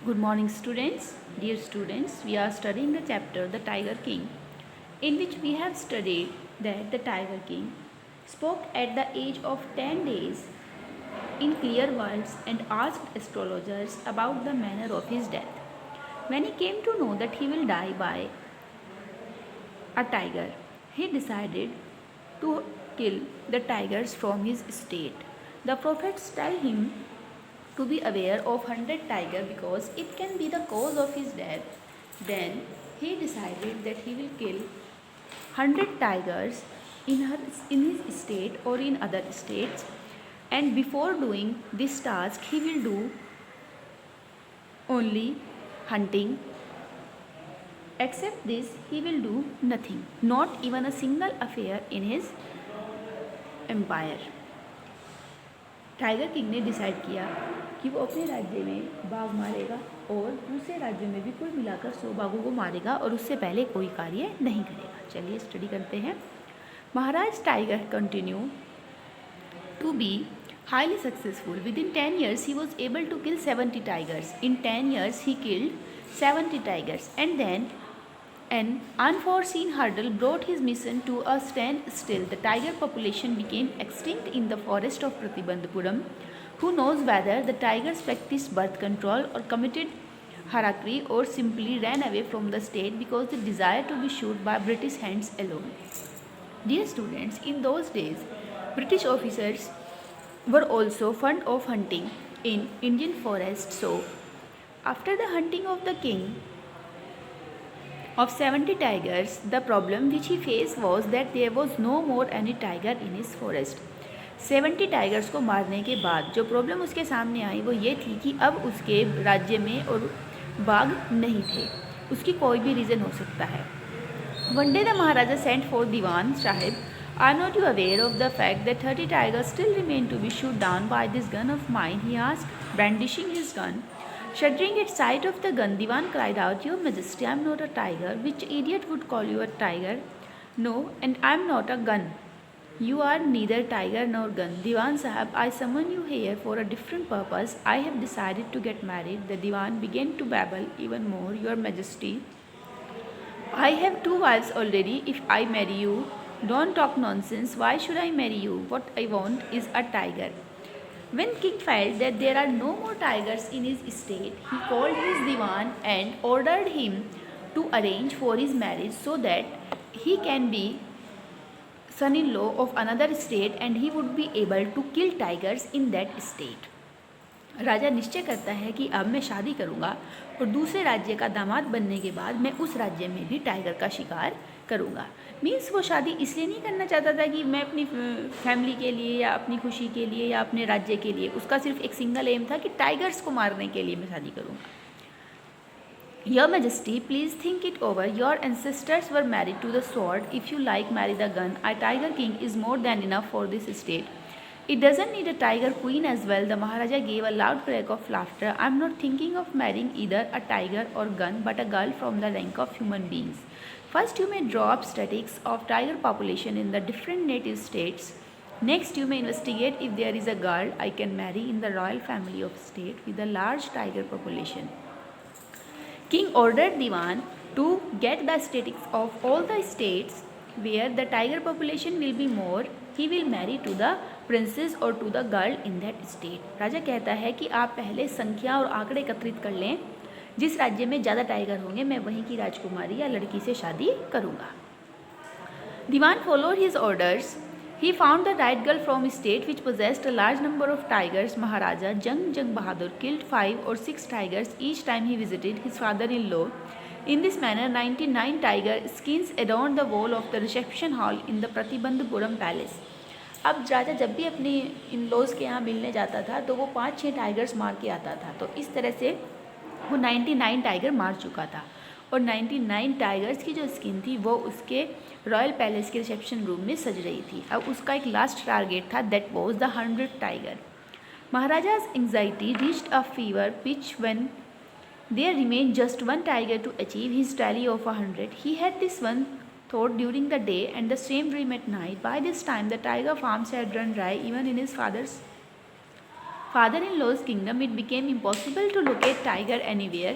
Good morning, students. Dear students, we are studying the chapter The Tiger King, in which we have studied that the Tiger King spoke at the age of 10 days in clear words and asked astrologers about the manner of his death. When he came to know that he will die by a tiger, he decided to kill the tigers from his estate. The prophets tell him to be aware of 100 tiger because it can be the cause of his death. Then he decided that he will kill 100 tigers in his estate or in other states, and before doing this task he will do only hunting. Except this he will do nothing, not even a single affair in his empire. Tiger king ने decide किया कि वो अपने राज्य में बाघ मारेगा और दूसरे राज्यों में भी कुल मिलाकर 100 बाघों को मारेगा और उससे पहले कोई कार्य नहीं करेगा। चलिए स्टडी करते हैं। Maharaj tiger continue to be highly successful. Within 10 years, he was able to kill 70 tigers. In 10 years, he killed 70 tigers. And then an unforeseen hurdle brought his mission to a standstill. The tiger population became extinct in the forest of Pratibandhapuram. Who knows whether the tigers practiced birth control or committed harakiri or simply ran away from the state because they desired to be shot by British hands alone. Dear students, in those days, British officers were also fond of hunting in Indian forests. So, after the hunting of the king of 70 tigers, the problem which he faced was that there was no more any tiger in his forest. 70 tigers को मारने के बाद जो problem उसके सामने आई वो ये थी कि अब उसके राज्य में और बाघ नहीं थे। उसकी कोई भी रीज़न हो सकता है। One day the Maharaja sent for Diwan Sahib. Are not you aware of the fact that 30 tigers still remain to be shot down by this gun of mine? He asked, brandishing his gun. Shuddering at sight of the gun, Diwan cried out, Your Majesty, I am not a tiger. Which idiot would call you a tiger? No, and I am not a gun. You are neither tiger nor gun. Diwan Sahib, I summon you here for a different purpose. I have decided to get married. The Diwan began to babble even more. Your Majesty, I have 2 wives already. If I marry you, don't talk nonsense. Why should I marry you? What I want is a tiger. When king felt that there are no more tigers in his estate, he called his diwan and ordered him to arrange for his marriage so that he can be son-in-law of another state and he would be able to kill tigers in that state. राजा निश्चय करता है कि अब मैं शादी करूंगा और दूसरे राज्य का दामाद बनने के बाद मैं उस राज्य में भी टाइगर का शिकार करूंगा। मीन्स वो शादी इसलिए नहीं करना चाहता था कि मैं अपनी फैमिली के लिए या अपनी खुशी के लिए या अपने राज्य के लिए, उसका सिर्फ एक सिंगल एम था कि टाइगर्स को मारने के लिए मैं शादी करूंगा। Your Majesty, please think it over. Your ancestors were married to the sword. If you like, marry the gun. A tiger king is more than enough for this state. It doesn't need a tiger queen as well. The Maharaja gave a loud crack of laughter. I'm not thinking of marrying either a tiger or gun, but a girl from the rank of human beings. First, you may draw up statistics of tiger population in the different native states. Next, you may investigate if there is a girl I can marry in the royal family of state with a large tiger population. King ordered Diwan to get the statistics of all the states where the tiger population will be more. He will marry to the princess or to the girl in that state. राजा कहता है कि आप पहले संख्या और आंकड़े एकत्रित कर लें, जिस राज्य में ज़्यादा टाइगर होंगे मैं वहीं की राजकुमारी या लड़की से शादी करूँगा। Diwan followed his orders. He found the right girl from a state which possessed a large number of tigers. Maharaja Jang Bahadur killed 5 or 6 tigers each time he visited his father-in-law. In this manner, 99 tiger skins adorned the wall of the reception hall in the Pratibandhapuram palace. अब राजा जब भी अपने in laws के यहाँ मिलने जाता था तो वो 5-6 टाइगर्स मार के आता था। तो इस तरह से वो 99 टाइगर मार चुका था और 99 टाइगर्स की जो स्किन थी वो उसके रॉयल पैलेस के रिसेप्शन रूम में सज रही थी। अब उसका एक लास्ट टारगेट था, दैट वॉज द 100 टाइगर। महाराजा's anxiety reached a fever pitch when there remained just 1 tiger to achieve his tally of 100. He had this one thought during the day and the same dream at night. By this time the tiger farms had run dry even in his father's father in law's kingdom it became impossible to locate tiger anywhere.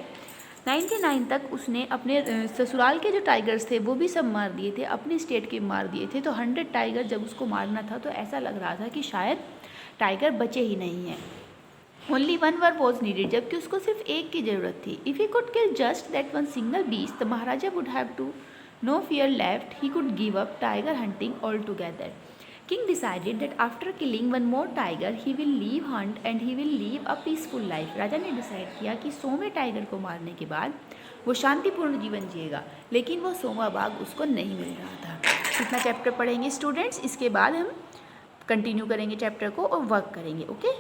99 तक उसने अपने ससुराल के जो tigers थे वो भी सब मार दिए थे, अपने स्टेट के मार दिए थे। तो 100 टाइगर जब उसको मारना था तो ऐसा लग रहा था कि शायद टाइगर बचे ही नहीं हैं। Only one more was needed, जबकि उसको सिर्फ एक की ज़रूरत थी। If he could kill just that one single beast the Maharaja would have to no fear left, he could give up tiger hunting altogether. King decided that after killing one more tiger, he will leave hunt and he will live a peaceful life. राजा ने decide किया कि 100वें tiger को मारने के बाद वो शांतिपूर्ण जीवन जिएगा, लेकिन वो 100वां बाघ उसको नहीं मिल रहा था। इतना चैप्टर पढ़ेंगे स्टूडेंट्स, इसके बाद हम कंटिन्यू करेंगे चैप्टर को और वर्क करेंगे। ओके।